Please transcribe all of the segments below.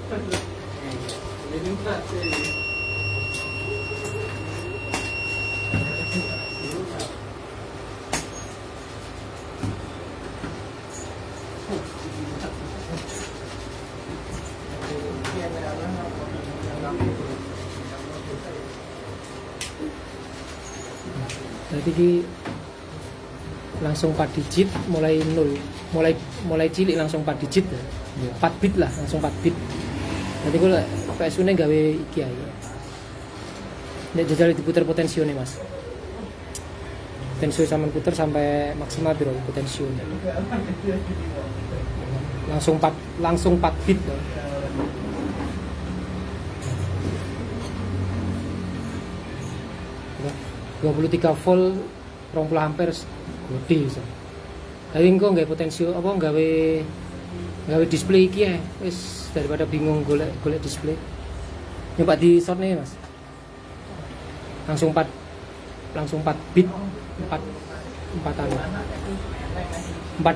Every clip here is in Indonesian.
Jadi ki langsung 4 digit mulai 0, mulai cilik langsung 4 digit ya. 4 bit lah, langsung 4 bit. Jadi kalau PSU ini gawe iki ae. Nek jajal diputer potensione Mas. Potensio sampean puter sampai maksimal piro potensio. Langsung 4 bit loh. Ya. 23 volt 20 ampere gede iso. Tapi engko nggawe potensio apa gawe display iki ya. Wis daripada bingung golek display. Nyoba di short nih Mas. Langsung 4 bit 4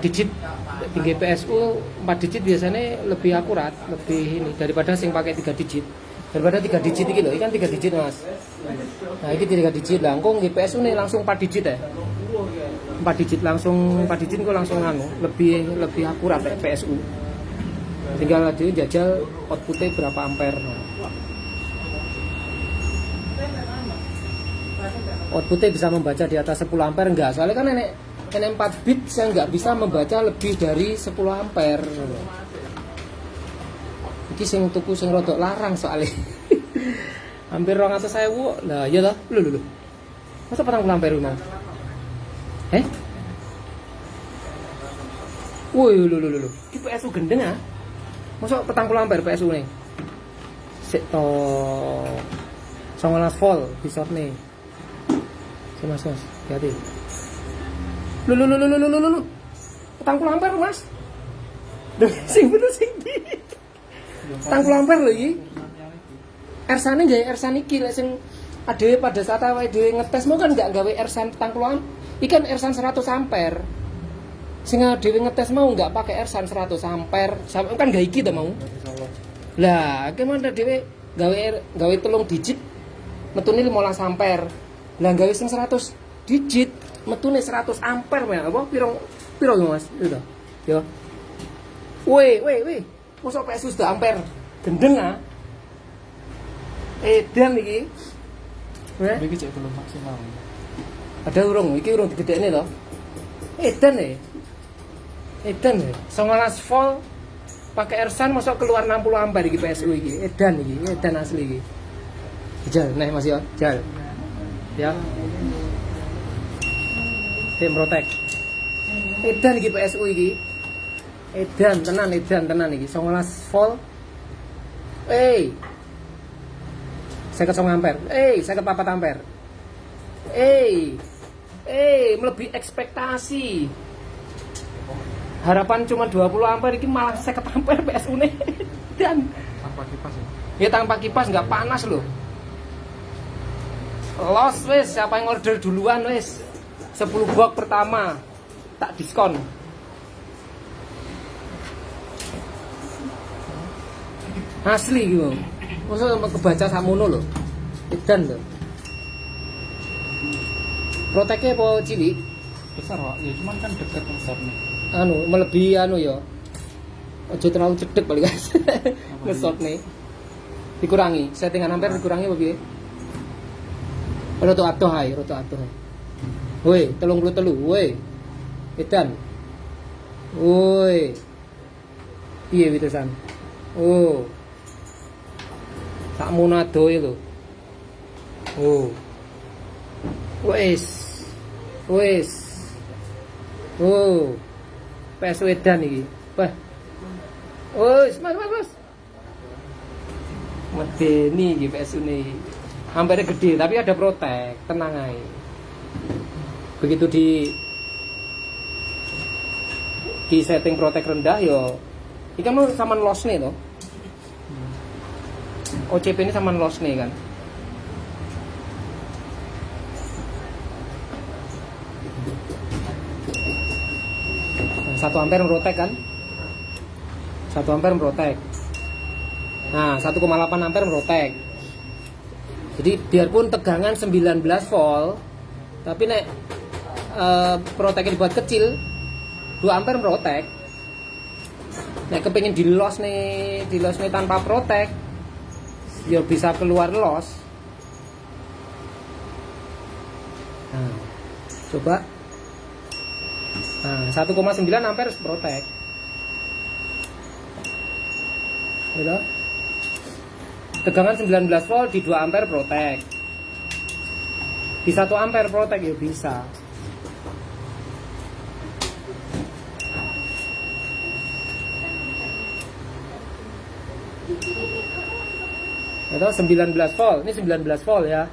digit tinggi PSU 4 digit biasanya lebih akurat, lebih ini daripada sing pakai 3 digit. Daripada 3 digit iki lho, iki kan 3 digit Mas. Nah, iki 3 digit lah. Engko nggih PSU nih langsung 4 digit ya. 4 digit langsung 4 digit kok langsung lebih akurat kayak PSU. Tinggal aja jajal outputnya berapa ampere. Outputnya bisa membaca di atas 10 ampere enggak? Soalnya kan nenek 4 bit saya nggak bisa membaca lebih dari 10 ampere. Iki sing tuku sing rodok larang soalnya. Hampir 200.000. Lah iya toh? Lho. Masa 40 ampere mau? Woi lho. Iki PSU gendeng ah. Masa 40 ampere PSU nih? Sik to 19 volt di short nih. Mas, hati-hati. Lu. 40 ampere Mas. Sing bener sing di. 40 ampere lho iki. Ersane gawe ersan iki lek sing adewe pada saat awake dhewe ngetes mau kan enggak gawe ersan 40 ampere. Ikan ersan 100 ampere. Sing adewe ngetes mau enggak pakai ersan 100 ampere. Sampe kan gawe iki to mau. Lah, kemana dhewe gawe 3 digit metune 15 ampere. Lah gawe sing 100 digit metune 100 ampere men apa piro Mas itu yo. Woi mosok PSU 100 ampere gendeng ah. Edan iki. Iki cek belum maksimal. Ada urung digedekne to. Edan 19 volt pakai ersan mosok keluar 60 ampere iki PSU iki. Edan asli iki. Jal nah Mas yo, jal. Ya. Tim Protek. Edan iki PSU iki. Edan tenan iki 19 volt. 59 ampere. 54 ampere. Melebihi ekspektasi. Harapan cuma 20 ampere iki malah 50 ampere PSU nih. Dan Tanpa kipas ya? Ya tanpa kipas nggak panas loh. Los wis, siapa yang order duluan wis 10 box pertama tak diskon. Asli gitu. Masa kebaca samono lho. Edan lho. Proteknya apa cilik? Besar Pak, ya cuman kan dekat ngesotnya. Melebihi ya. Aja terlalu cedek paling guys. Ngesot nih. Dikurangi, settingan ampere dikurangi apa piye? Roto atuh hai. Woi, 33, woi. Edan. Woi. Piye witesan? Oh. Sakmono adohe lho. Oh. Wis. Oh. PSU edan iki. Wah. Wis, mas. Medeni iki PSU ne. Ampere gede tapi ada protek, tenang aja. Begitu di setting protek rendah yo. Ini kan sama loss nih toh. OCP ini sama loss nih kan. Nah, 1 ampere protek kan? 1 ampere protek. Nah, 1,8 ampere protek. Jadi biarpun tegangan 19 volt, tapi nek proteknya dibuat kecil, 2 ampere protek. Nek kepengin di los nih tanpa protek, ya bisa keluar los. Nah, coba. Nah, 1,9 ampere protek. Gitu. Tegangan 19 volt di 2 ampere protek. Di 1 ampere protek ya bisa. Itu 19 volt. Ini 19 volt ya.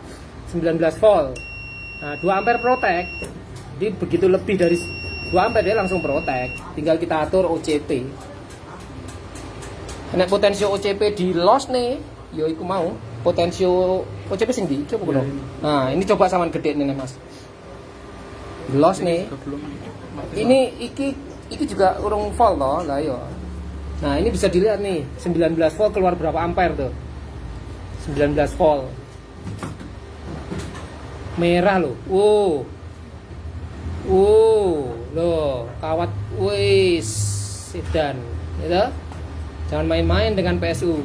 19 volt. Nah, 2 ampere protek. Jadi begitu lebih dari 2 ampere dia langsung protek. Tinggal kita atur OCP. Nek potensio OCP di los nih, yo iku mau potensio OCP sing ndi? Coba kono. Nah, ini coba saman gede nih Mas. Di los nih. Ini iki juga urung volt toh, lah yo. Nah, ini bisa dilihat nih, 19 volt keluar berapa ampere tuh? 19 volt. Merah loh. Loh, kawat wis sedan, gitu. Jangan main-main dengan PSU.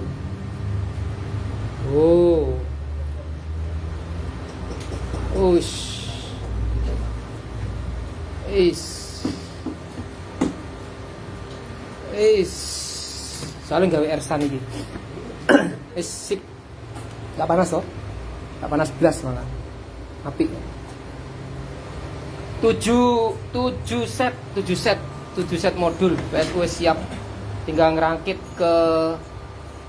Soalnya gawe ersan iki. Sip. Gak panas toh? Gak panas blas malah. Apik. 7 set modul PSU siap. Tinggal ngerangkit ke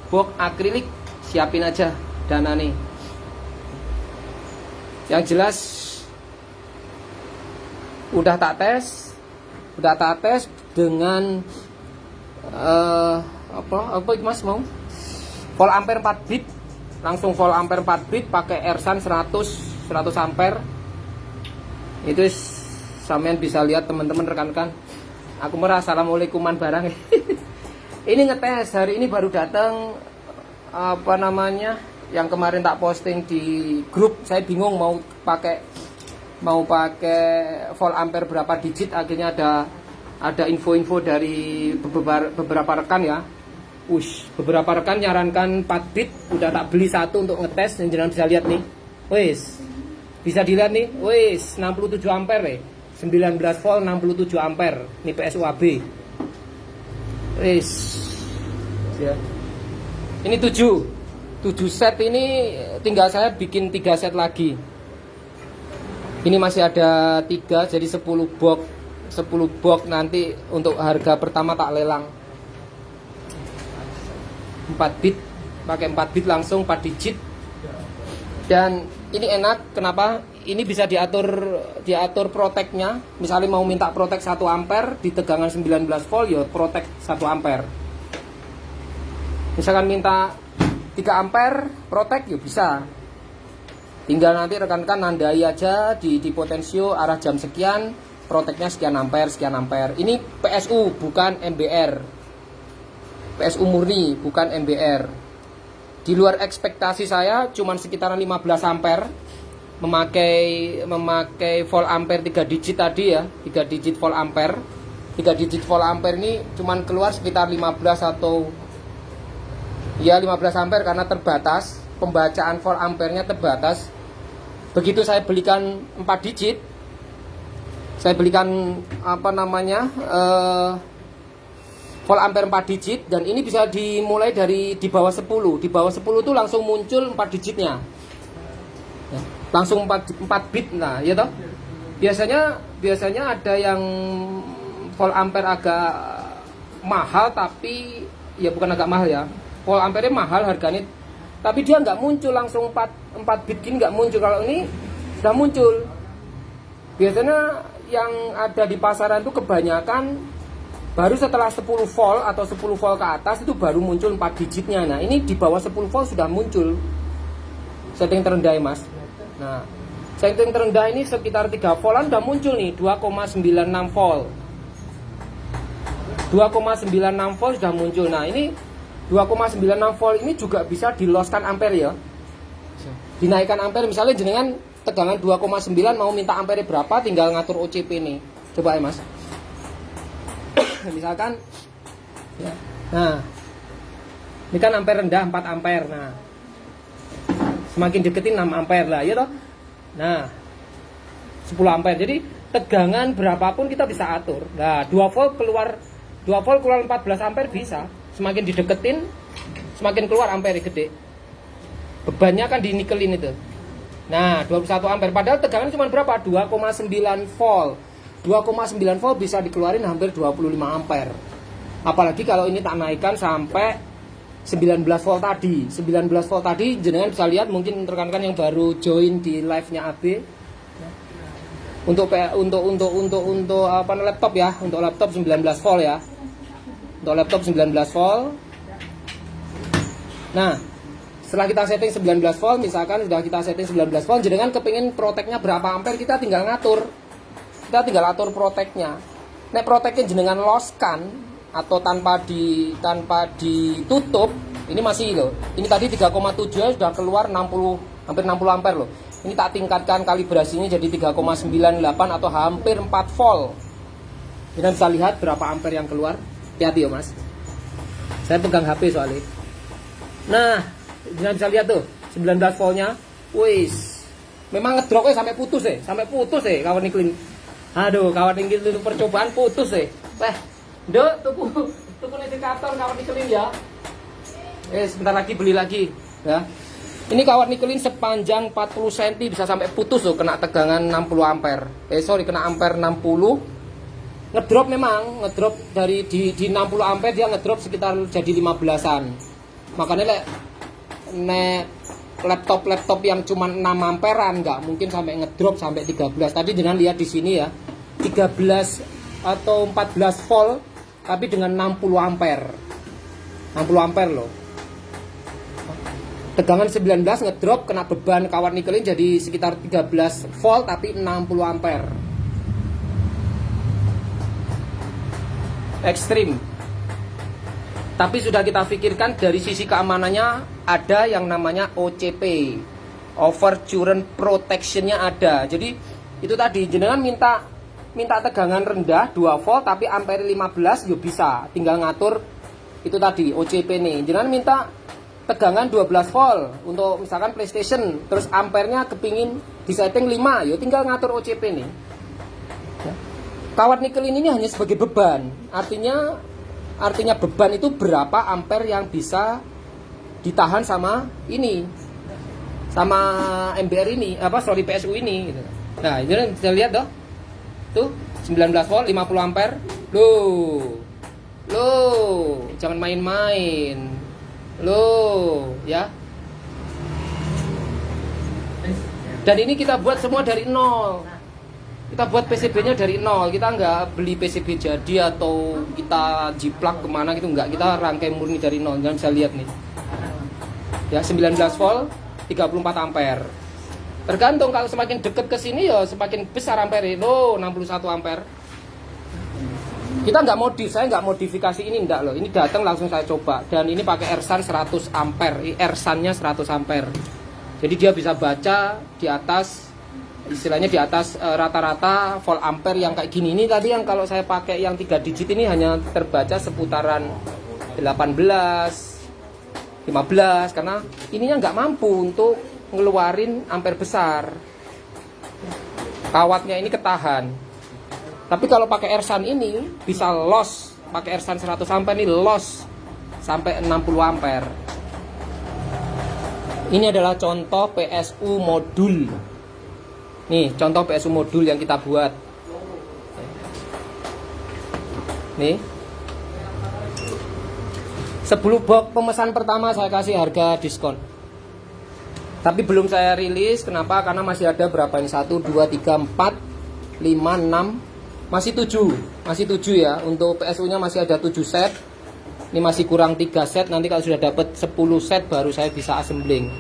box akrilik, siapin aja dana nih. Yang jelas udah tak tes dengan apa Mas mau? Volt ampere 4 bit, langsung volt ampere 4 bit pakai Ersan 100 ampere. Itu sampean bisa lihat teman-teman rekan-rekan. Aku merasa assalamualaikuman barang. Ini ngetes hari ini baru datang yang kemarin tak posting di grup. Saya bingung mau pakai volt ampere berapa digit. Akhirnya ada info-info dari beberapa rekan ya. Beberapa rekan nyarankan 4 bit, udah tak beli satu untuk ngetes. Yang jangan bisa lihat nih. Bisa dilihat nih. 67 ampere 19 volt 67 ampere. Ini PSU AB. Ya. Ini 7 set, ini tinggal saya bikin 3 set lagi. Ini masih ada 3, jadi 10 box nanti untuk harga pertama tak lelang. 4 bit, pakai 4 bit langsung 4 digit. Dan ini enak, kenapa? Ini bisa diatur proteknya. Misalnya mau minta protek 1 ampere di tegangan 19 volt, ya protek 1 ampere. Misalkan minta 3 ampere protek, ya bisa. Tinggal nanti rekan-rekan nandai aja di potensio arah jam sekian, proteknya sekian ampere. Ini PSU bukan MBR. PSU murni bukan MBR. Di luar ekspektasi saya, cuman sekitaran 15 ampere. Memakai volt ampere 3 digit tadi ya, 3 digit volt ampere. 3 digit volt ampere ini cuman keluar sekitar 15 atau ya 15 ampere karena terbatas, pembacaan volt ampernya terbatas. Begitu saya belikan 4 digit, saya belikan volt ampere 4 digit, dan ini bisa dimulai dari di bawah 10. Di bawah 10 itu langsung muncul 4 digitnya. Ya, langsung 4 bit. Nah, ya toh. Biasanya ada yang volt ampere agak mahal, tapi ya bukan agak mahal ya. Volt ampere mahal harganya, tapi dia nggak muncul langsung 4 bit gini, nggak muncul. Kalau ini sudah muncul. Biasanya yang ada di pasaran itu kebanyakan baru setelah 10 volt atau 10 volt ke atas itu baru muncul 4 digitnya. Nah, ini di bawah 10 volt sudah muncul. Setting terendah ya, Mas. Nah, setting terendah ini sekitar 3 voltan sudah muncul nih, 2,96 volt. 2,96 volt sudah muncul. Nah, ini 2,96 volt ini juga bisa diloskan ampere ya. Bisa. Dinaikkan ampere, misalnya jenengan tegangan 2,9 mau minta ampere berapa, tinggal ngatur OCP nih. Coba ya Mas. Misalkan ya. Nah, ini kan ampere rendah 4 ampere. Nah, semakin deketin 6 ampere lah, ya toh. Nah, 10 ampere. Jadi tegangan berapapun kita bisa atur. Nah, 2 volt keluar 14 ampere bisa. Semakin dideketin semakin keluar ampere gede. Bebannya kan di nikelin itu. Nah, 21 ampere. Padahal tegangan cuma berapa? 2,9 volt. 2,9 volt bisa dikeluarin hampir 25 ampere. Apalagi kalau ini tak naikkan sampai 19 volt tadi. 19 volt tadi jenengan bisa lihat, mungkin rekan-rekan yang baru join di live-nya AB. Untuk apa laptop ya, untuk laptop 19 volt ya. Untuk laptop 19 volt. Nah, setelah kita setting 19 volt, misalkan sudah kita setting 19 volt, jenengan kepingin proteknya berapa ampere, kita tinggal ngatur. Kita tinggal atur proteknya. Nek proteknya jenengan loskan atau tanpa ditutup, ini masih loh. Ini tadi 3,7 sudah keluar 60, hampir 60 ampere loh. Ini tak tingkatkan kalibrasinya jadi 3,98 atau hampir 4 volt. Kita bisa lihat berapa ampere yang keluar. Hati-hati ya Mas. Saya pegang HP soalnya. Nah, kita bisa lihat tuh 19 voltnya. Wis. Memang ngedropnya sampai putus kawan nikelin. Aduh, kawan nikelin percobaan putus Nduk, tuku indikator kawan nikelin ya. Sebentar lagi beli lagi ya. Ini kawat nikelin sepanjang 40 cm bisa sampai putus loh, kena tegangan 60 ampere. Kena ampere 60. Ngedrop memang, ngedrop dari di 60 ampere dia ngedrop sekitar jadi 15-an. Makanya laptop yang cuma 6 amperan nggak mungkin sampai ngedrop sampai 13. Tadi jangan lihat di sini ya. 13 atau 14 volt tapi dengan 60 ampere. 60 ampere loh. Tegangan 19 ngedrop, kena beban kawat nikelin jadi sekitar 13 volt tapi 60 ampere. Ekstrim. Tapi sudah kita pikirkan dari sisi keamanannya, ada yang namanya OCP, over current protection-nya ada. Jadi itu tadi jenengan minta tegangan rendah 2 volt tapi ampere 15 yuk bisa, tinggal ngatur itu tadi OCP nih. Jenengan minta tegangan 12 volt untuk misalkan PlayStation, terus ampernya kepingin disetting 5, ya tinggal ngatur OCP nih. Kawat nikel ini hanya sebagai beban, artinya beban itu berapa ampere yang bisa ditahan sama ini, sama MBR ini, PSU ini gitu. Nah, ini bisa lihat tuh 19 volt 50 ampere. Loh, jangan main-main. Loh, ya. Dan ini kita buat semua dari nol. Kita buat PCB-nya dari nol. Kita nggak beli PCB jadi atau kita jiplak kemana gitu, nggak. Kita rangkai murni dari nol. Jangan bisa lihat nih. Ya, 19 volt 34 ampere. Tergantung, kalau semakin dekat ke sini ya semakin besar ampere. Loh, 61 ampere. Kita nggak saya nggak modifikasi ini, enggak loh. Ini datang langsung saya coba, dan ini pakai Ersan 100 ampere. Ersannya 100 ampere. Jadi dia bisa baca di atas, istilahnya di atas rata-rata volt ampere yang kayak gini. Ini tadi yang kalau saya pakai yang 3 digit ini hanya terbaca seputaran 18, 15, karena ininya nggak mampu untuk ngeluarin ampere besar. Kawatnya ini ketahan. Tapi kalau pakai Ersan ini bisa loss, pakai Ersan 100 ampere ini loss sampai 60 ampere. Ini adalah contoh PSU modul. Nih, contoh PSU modul yang kita buat. Nih. 10 box pemesan pertama saya kasih harga diskon. Tapi belum saya rilis, kenapa? Karena masih ada berapa ini? 1, 2, 3, 4, 5, 6, masih 7 ya. Untuk PSU-nya masih ada 7 set. Ini masih kurang 3 set. Nanti kalau sudah dapat 10 set baru saya bisa assembling.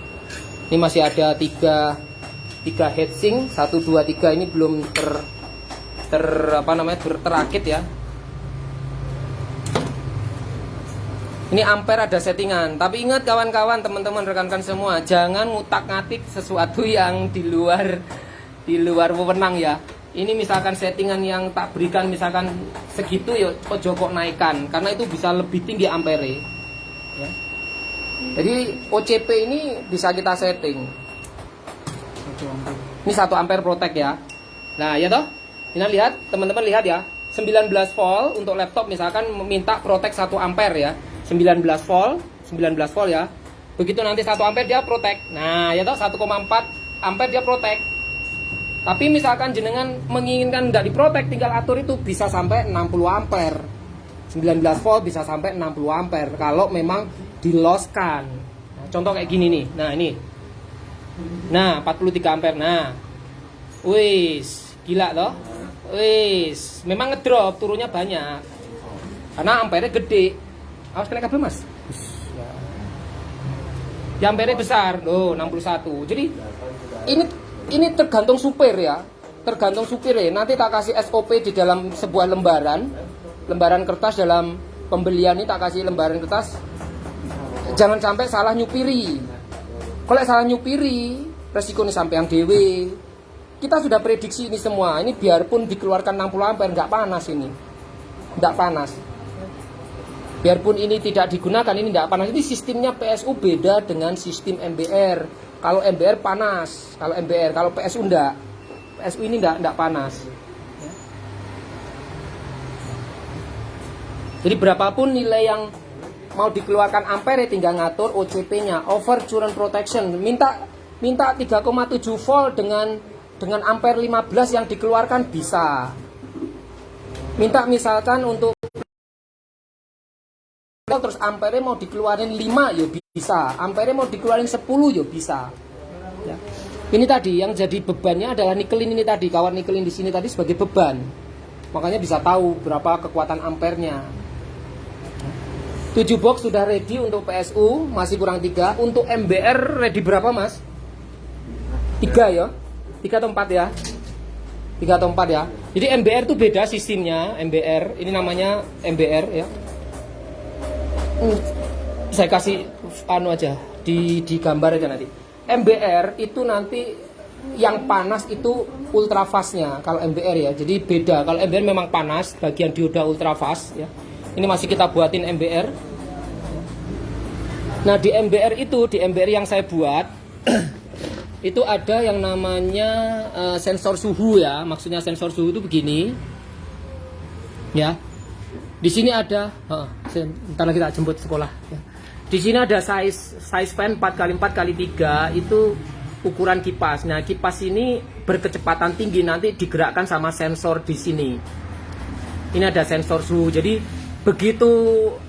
Ini masih ada 3 heatsink, 1, 2, 3 ini belum terakit ya. Ini ampere ada settingan. Tapi ingat kawan-kawan, teman-teman, rekan-rekan semua, jangan ngutak-ngatik sesuatu yang di luar wewenang ya. Ini misalkan settingan yang tak berikan misalkan segitu ya ojo kok naikkan, karena itu bisa lebih tinggi ampere. Ya. Jadi OCP ini bisa kita setting. 1 ampere. Ini 1 ampere protect ya. Nah, ya toh? Kita lihat, teman-teman lihat ya. 19 volt untuk laptop misalkan minta protect 1 ampere ya. 19 volt ya. Begitu nanti 1 ampere dia protect. Nah, ya toh 1,4 ampere dia protect. Tapi misalkan jenengan menginginkan tidak diprotek, tinggal atur itu bisa sampai 60 ampere. 19 volt bisa sampai 60 ampere kalau memang diloskan. Nah, contoh kayak gini nih. Nah, ini. Nah, 43 ampere. Nah. Wis, gila toh? Wis, memang ngedrop, turunnya banyak. Karena ampere gede. Awas kena kabel, Mas. Ya, ampere besar. Loh, 61. Jadi ini tergantung supir ya. Tergantung supir ya. Nanti tak kasih SOP di dalam sebuah lembaran kertas. Dalam pembelian ini tak kasih lembaran kertas. Jangan sampai salah nyupiri. Kalau salah nyupiri, resiko nih sampai yang dewe. Kita sudah prediksi ini semua. Ini biarpun dikeluarkan 60 ampere nggak panas ini. Nggak panas. Biarpun ini tidak digunakan, ini nggak panas. Ini sistemnya PSU beda dengan sistem MBR. Kalau MBR panas, kalau PSU enggak. PSU ini enggak panas. Jadi berapapun nilai yang mau dikeluarkan ampere tinggal ngatur OCP-nya, over current protection. Minta 3,7 volt dengan ampere 15 yang dikeluarkan bisa. Minta misalkan untuk terus ampere mau dikeluarin 5 ya bisa, ampere mau dikeluarin 10 ya bisa ya. Ini tadi yang jadi bebannya adalah nikelin ini tadi, kawat nikelin di sini tadi sebagai beban, makanya bisa tahu berapa kekuatan ampernya. 7 box sudah ready untuk PSU, masih kurang 3. Untuk MBR ready berapa, Mas? 3 ya, 3 atau 4 ya, 3 atau 4 ya. Jadi MBR itu beda sistemnya. MBR ini namanya MBR ya. Saya kasih aja di gambar aja nanti. MBR itu nanti yang panas itu ultrafastnya kalau MBR ya. Jadi beda. Kalau MBR memang panas, bagian dioda ultrafast ya. Ini masih kita buatin MBR. Nah, di MBR yang saya buat itu ada yang namanya sensor suhu ya. Maksudnya sensor suhu itu begini. Ya. Di sini ada, ntar lagi tak jemput sekolah. Ya. Di sini ada size fan 4x4x3 itu ukuran kipas. Nah, kipas ini berkecepatan tinggi, nanti digerakkan sama sensor di sini. Ini ada sensor suhu. Jadi begitu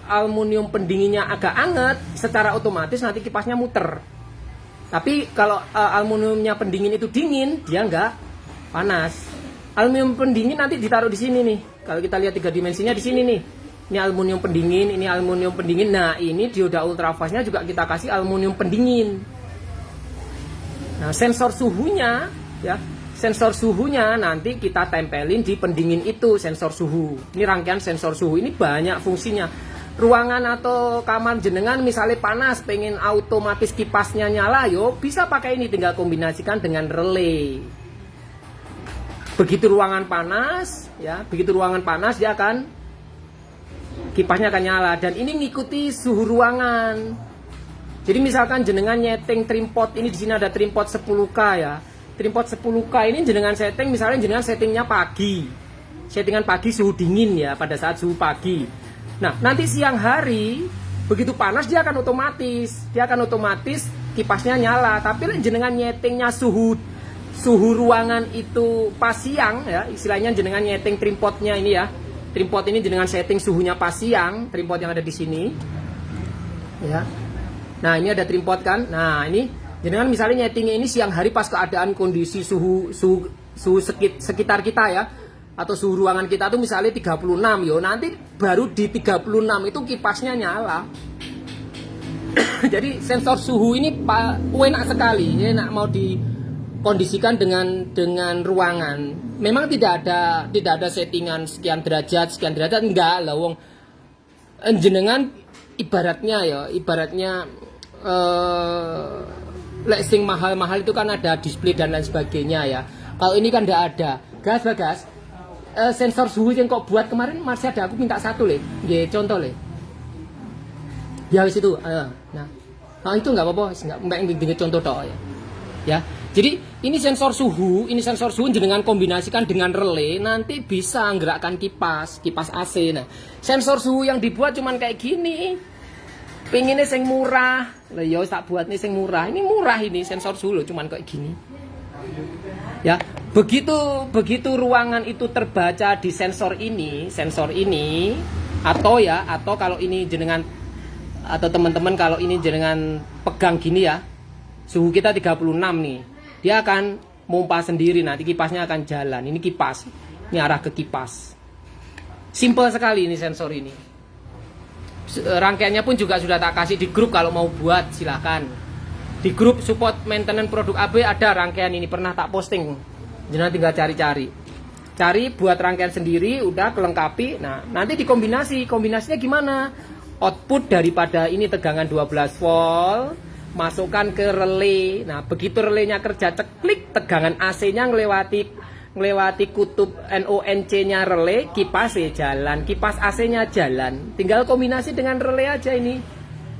aluminium pendinginnya agak anget, secara otomatis nanti kipasnya muter. Tapi kalau aluminiumnya pendingin itu dingin, dia nggak panas. Aluminium pendingin nanti ditaruh di sini nih. Kalau kita lihat 3 dimensinya di sini nih. Ini aluminium pendingin, ini aluminium pendingin. Nah, ini dioda ultrafastnya juga kita kasih aluminium pendingin. Nah, sensor suhunya ya, sensor suhunya nanti kita tempelin di pendingin itu, sensor suhu. Ini rangkaian sensor suhu, ini banyak fungsinya. Ruangan atau kamar jenengan misalnya panas, pengen otomatis kipasnya nyala, yo bisa pakai ini, tinggal kombinasikan dengan relay. Begitu ruangan panas, ya, begitu ruangan panas dia akan kipasnya akan nyala, dan ini ngikuti suhu ruangan. Jadi misalkan jenengan nyeting trimpot, ini di sini ada trimpot 10K ya. Trimpot 10K ini jenengan setting, misalnya jenengan settingnya pagi. Settingan pagi suhu dingin ya, pada saat suhu pagi. Nah, nanti siang hari begitu panas dia akan otomatis kipasnya nyala. Tapi jenengan nyetingnya suhu ruangan itu pas siang ya, istilahnya jenengan nyeting trimpotnya ini ya. Trimpot ini jenengan setting suhunya pas siang, trimpot yang ada di sini. Ya. Nah, ini ada trimpot kan. Nah, ini jenengan misalnya nyetingnya ini siang hari pas keadaan kondisi suhu sekitar kita ya, atau suhu ruangan kita tuh misalnya 36 yo. Nanti baru di 36 itu kipasnya nyala. Jadi sensor suhu ini enak sekali. Ini enak mau dikondisikan dengan ruangan. Memang tidak ada settingan sekian derajat enggak lah wong jenengan ibaratnya lek sing mahal-mahal itu kan ada display dan lain sebagainya ya. Kalau ini kan tidak ada. Bagas, sensor suhu yang kok buat kemarin masih ada, aku minta satu le. Nggih, contoh le. Ya wis itu. Nah, itu nggak apa-apa, nggak contoh tok ya. Ya. Jadi ini sensor suhu jenengan kombinasikan dengan relay nanti bisa menggerakkan kipas AC. Nah, sensor suhu yang dibuat cuman kayak gini. Pengennya sing murah. Lah ya wis tak buat nih sing murah. Ini murah ini sensor suhu loh, cuman kayak gini. Ya, begitu ruangan itu terbaca di sensor ini atau kalau ini jenengan atau teman-teman kalau ini jenengan pegang gini ya. Suhu kita 36 nih. Dia akan mompa sendiri, nanti kipasnya akan jalan. Ini kipas, ini arah ke kipas. Simple sekali ini sensor ini. Rangkaiannya pun juga sudah tak kasih di grup, kalau mau buat silahkan. Di grup support maintenance produk AB ada rangkaian ini, pernah tak posting. Jangan tinggal cari buat rangkaian sendiri, udah kelengkapi. Nah, nanti kombinasinya gimana? Output daripada ini tegangan 12 volt, masukkan ke relay. Nah, begitu relaynya kerja ceklik, tegangan AC-nya ngelewati kutub NONC-nya relay, kipas jalan, kipas AC-nya jalan. Tinggal kombinasi dengan relay aja ini.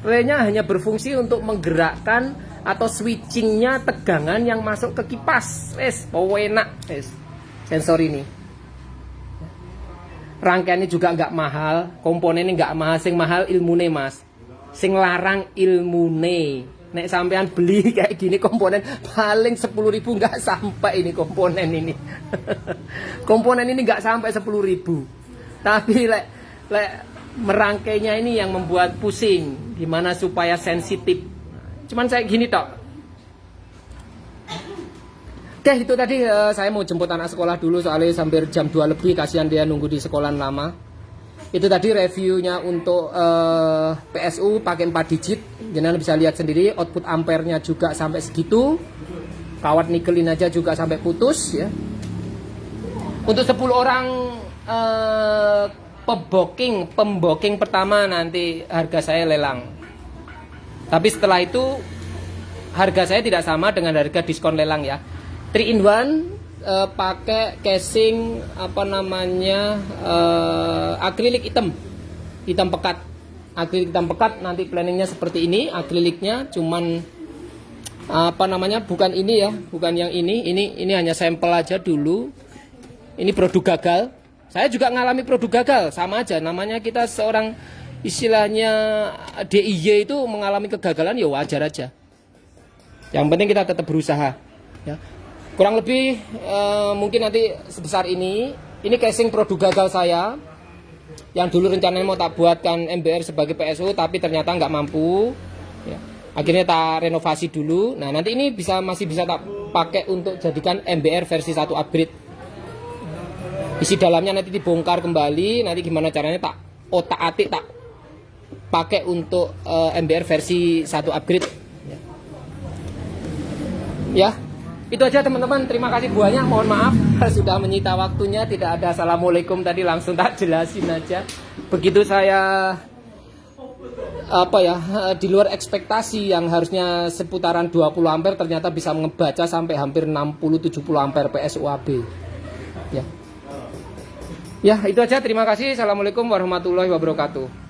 Relaynya hanya berfungsi untuk menggerakkan atau switchingnya tegangan yang masuk ke kipas. Enak, sensor ini. Rangkaiannya juga nggak mahal, komponennya nggak mahal, sing mahal ilmune mas, sing larang ilmune. Nek sampean beli kayak gini komponen paling 10.000 nggak sampai ini komponen ini. Komponen ini nggak sampai 10.000. Tapi lek merangkainya ini yang membuat pusing. Gimana supaya sensitif. Cuman saya gini tok. Oke, itu tadi saya mau jemput anak sekolah dulu soalnya hampir jam 2 lebih, kasihan dia nunggu di sekolah lama. Itu tadi reviewnya untuk PSU pakai 4 digit. Jangan bisa lihat sendiri, output ampernya juga sampai segitu. Kawat nikelin aja juga sampai putus ya. Untuk 10 orang pemboking pertama nanti harga saya lelang. Tapi setelah itu harga saya tidak sama dengan harga diskon lelang ya. 3 in 1 pakai casing akrilik hitam pekat. Akrilik hitam pekat, nanti planningnya seperti ini. Akriliknya cuman bukan ini ya, bukan yang ini hanya sampel aja dulu. Ini produk gagal. Saya juga ngalami produk gagal, sama aja. Namanya kita seorang istilahnya DIY itu mengalami kegagalan ya wajar aja. Yang penting kita tetap berusaha. Ya. Kurang lebih mungkin nanti sebesar ini. Ini casing produk gagal saya. Yang dulu rencananya mau tak buatkan MBR sebagai PSU, tapi ternyata nggak mampu. Ya. Akhirnya tak renovasi dulu. Nah nanti ini masih bisa tak pakai untuk jadikan MBR versi 1 upgrade. Isi dalamnya nanti dibongkar kembali. Nanti gimana caranya tak otak-atik tak pakai untuk MBR versi 1 upgrade. Ya. Itu aja teman-teman, terima kasih banyak, mohon maaf sudah menyita waktunya, tidak ada assalamualaikum tadi, langsung tak jelasin aja. Begitu saya di luar ekspektasi, yang harusnya seputaran 20 ampere ternyata bisa ngebaca sampai hampir 60-70 ampere PSUAB. Ya, itu aja, terima kasih, assalamualaikum warahmatullahi wabarakatuh.